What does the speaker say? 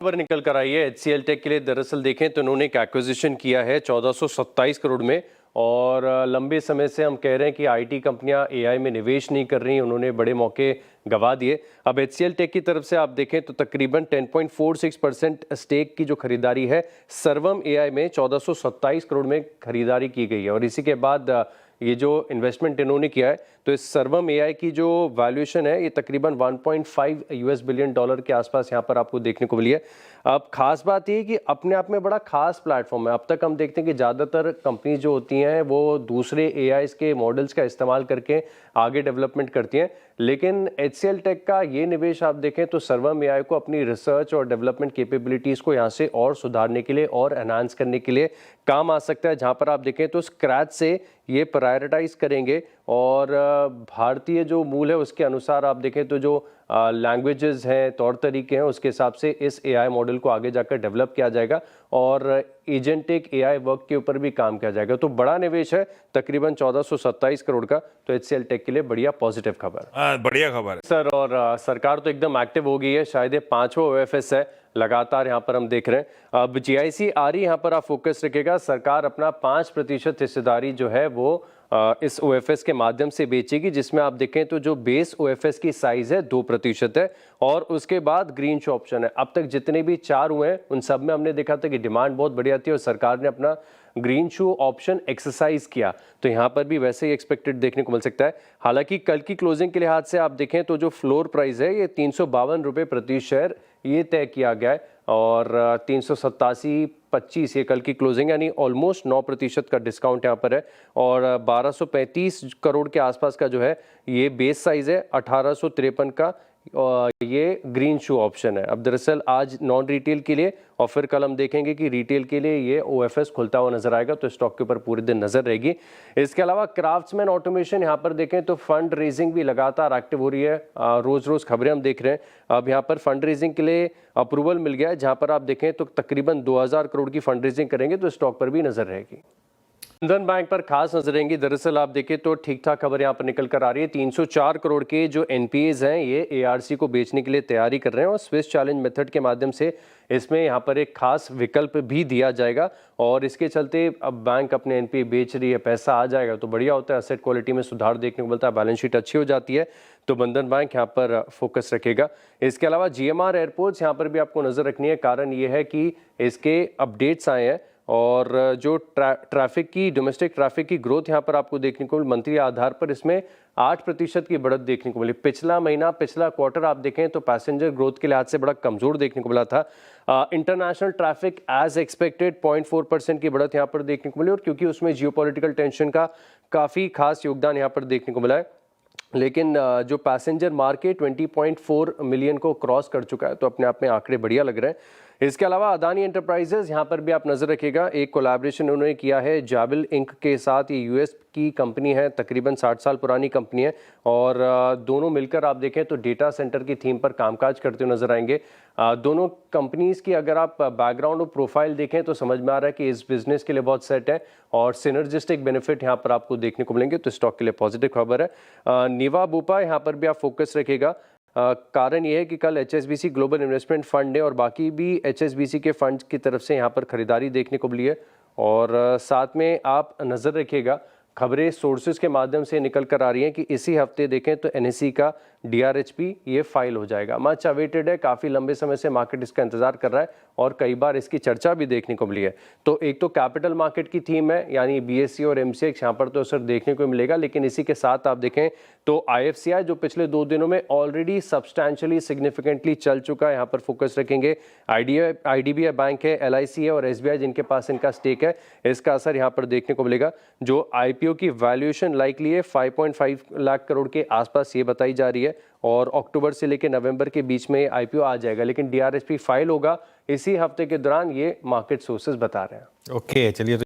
खबर निकल कर आई है एचसीएल टेक के लिए। दरअसल देखें तो उन्होंने एक एक्विजिशन किया है 1427 करोड़ में। और लंबे समय से हम कह रहे हैं कि आईटी कंपनियां एआई में निवेश नहीं कर रही, उन्होंने बड़े मौके गवा दिए। अब एचसीएल टेक की तरफ से आप देखें तो तकरीबन 10.46% स्टेक की जो खरीदारी है सर्वम एआई में 1427 करोड़ में खरीदारी की गई है। और इसी के बाद ये जो इन्वेस्टमेंट इन्होंने किया है तो इस सर्वम एआई की जो वैल्यूएशन है ये तकरीबन 1.5 यूएस बिलियन डॉलर के आसपास यहाँ पर आपको देखने को मिली है। अब खास बात ये कि अपने आप में बड़ा खास प्लेटफॉर्म है। अब तक हम देखते हैं कि ज़्यादातर कंपनी जो होती हैं वो दूसरे एआईज के मॉडल्स का इस्तेमाल करके आगे डेवलपमेंट करती हैं, लेकिन एचसीएल टेक का ये निवेश आप देखें तो सर्वम एआई को अपनी रिसर्च और डेवलपमेंट कैपेबिलिटीज़ को यहाँ से और सुधारने के लिए और एनहांस करने के लिए काम आ सकता है। जहाँ पर आप देखें तो स्क्रैच से ये प्रायोरिटाइज करेंगे और भारतीय जो मूल है उसके अनुसार आप देखें तो जो लैंग्वेजेस हैं, तौर तरीके हैं, उसके हिसाब से इस एआई मॉडल को आगे जाकर डेवलप किया जाएगा और एजेंटिक एआई वर्क के ऊपर भी काम किया जाएगा। तो बड़ा निवेश है तकरीबन 1427 करोड़ का, तो एचसीएल टेक के लिए बढ़िया पॉजिटिव खबर। बढ़िया खबर है सर। और सरकार तो एकदम एक्टिव हो गई है, शायद ये 5वां ओएफएस है लगातार यहाँ पर हम देख रहे हैं। अब जीआईसी आ रही यहाँ पर आप फोकस रखेगा। सरकार अपना 5% हिस्सेदारी जो है वो इस ओएफएस के माध्यम से बेचेगी, जिसमें आप देखें तो जो बेस ओएफएस की साइज है 2% है और उसके बाद ग्रीन शू ऑप्शन है। अब तक जितने भी 4 हुए हैं उन सब में हमने देखा था कि डिमांड बहुत बढ़िया थी और सरकार ने अपना ग्रीन शू ऑप्शन एक्सरसाइज किया, तो यहाँ पर भी वैसे ही एक्सपेक्टेड देखने को मिल सकता है। हालांकि कल की क्लोजिंग के लिहाज से आप देखें तो जो फ्लोर प्राइस है ये 352 रुपये प्रति शेयर ये तय किया गया है और 387.25 ये कल की क्लोजिंग, यानी ऑलमोस्ट 9% का डिस्काउंट यहाँ पर है। और 1235 करोड़ के आसपास का जो है ये बेस साइज है, 1853 का ये ग्रीन शू ऑप्शन है। अब दरअसल आज नॉन रिटेल के लिए और फिर कल हम देखेंगे कि रिटेल के लिए ये ओएफएस खुलता हुआ नजर आएगा, तो स्टॉक के ऊपर पूरे दिन नजर रहेगी। इसके अलावा क्राफ्ट्समैन ऑटोमेशन यहाँ पर देखें तो फंड रेजिंग भी लगातार एक्टिव हो रही है। रोज रोज खबरें हम देख रहे हैं। अब यहाँ पर फंड रेजिंग के लिए अप्रूवल मिल गया है, जहाँ पर आप देखें तो तकरीबन 2000 करोड़ की फंड रेजिंग करेंगे तो स्टॉक पर भी नजर रहेगी। बंधन बैंक पर खास नजर रहेंगी। दरअसल आप देखें तो ठीक ठाक खबर यहाँ पर निकल कर आ रही है। 304 करोड़ के जो एनपीएज हैं ये एआरसी को बेचने के लिए तैयारी कर रहे हैं और स्विस चैलेंज मेथड के माध्यम से इसमें यहाँ पर एक खास विकल्प भी दिया जाएगा और इसके चलते अब बैंक अपने एनपीए बेच रही है, पैसा आ जाएगा तो बढ़िया होता है, एसेट क्वालिटी में सुधार देखने को मिलता है, बैलेंस शीट अच्छी हो जाती है, तो बंधन बैंक यहाँ पर फोकस रखेगा। इसके अलावा जीएमआर एयरपोर्ट्स यहाँ पर भी आपको नजर रखनी है। कारण ये है कि इसके अपडेट्स आए हैं और जो ट्रैफिक की डोमेस्टिक ट्रैफिक की ग्रोथ यहाँ पर आपको देखने को मिली, मंथली आधार पर इसमें 8% की बढ़त देखने को मिली। पिछला महीना, पिछला क्वार्टर आप देखें तो पैसेंजर ग्रोथ के लिहाज से बड़ा कमजोर देखने को मिला था। इंटरनेशनल ट्रैफिक एज एक्सपेक्टेड 0.4% की बढ़त यहाँ पर देखने को मिली और क्योंकि उसमें जियोपॉलिटिकल टेंशन का काफ़ी खास योगदान यहाँ पर देखने को मिला है, लेकिन जो पैसेंजर मार्केट 20.4 मिलियन को क्रॉस कर चुका है, तो अपने आप में आंकड़े बढ़िया लग रहे हैं। इसके अलावा अदानी एंटरप्राइजेज यहाँ पर भी आप नजर रखिएगा। एक कोलैबोरेशन उन्होंने किया है जाबिल इंक के साथ। ये यूएस की कंपनी है, तकरीबन 60 साल पुरानी कंपनी है और दोनों मिलकर आप देखें तो डेटा सेंटर की थीम पर कामकाज करते हुए नजर आएंगे। दोनों कंपनीज की अगर आप बैकग्राउंड और प्रोफाइल देखें तो समझ में आ रहा है कि इस बिजनेस के लिए बहुत सेट है और सिनर्जिस्टिक बेनिफिट यहाँ पर आपको देखने को मिलेंगे, तो स्टॉक के लिए पॉजिटिव खबर है। निवा बुपा यहाँ पर भी आप फोकस रखिएगा। कारण यह है कि कल एचएसबीसी ग्लोबल इन्वेस्टमेंट फंड ने और बाकी भी एचएसबीसी के फंड की तरफ से यहाँ पर खरीदारी देखने को मिली है और साथ में आप नज़र रखिएगा खबरें सोर्सेज के माध्यम से निकल कर आ रही हैं कि इसी हफ्ते देखें तो एनएसई का डीआरएचपी ये फाइल हो जाएगा। मच अवेटेड है, काफ़ी लंबे समय से मार्केट इसका इंतजार कर रहा है और कई बार इसकी चर्चा भी देखने को मिली है। तो एक तो कैपिटल मार्केट की थीम है, यानी बीएससी और एमसीएक्स यहाँ पर तो असर देखने को मिलेगा, लेकिन इसी के साथ आप देखें तो आईएफसीआई जो पिछले 2 दिनों में ऑलरेडी सब्सटैंशियली सिग्निफिकेंटली चल चुका है, यहाँ पर फोकस रखेंगे। आईडीबीआई बैंक है, एलआईसी है और एसबीआई जिनके पास इनका स्टेक है, इसका असर यहाँ पर देखने को मिलेगा। जो आईपीओ की वैल्यूएशन लाइकली है 5.5 लाख करोड़ के आसपास ये बताई जा रही है और अक्टूबर से लेकर नवंबर के बीच में आईपीओ आ जाएगा, लेकिन डीआरएचपी फाइल होगा इसी हफ्ते के दौरान, ये मार्केट सोर्सेज बता रहे हैं। ओके, चलिए।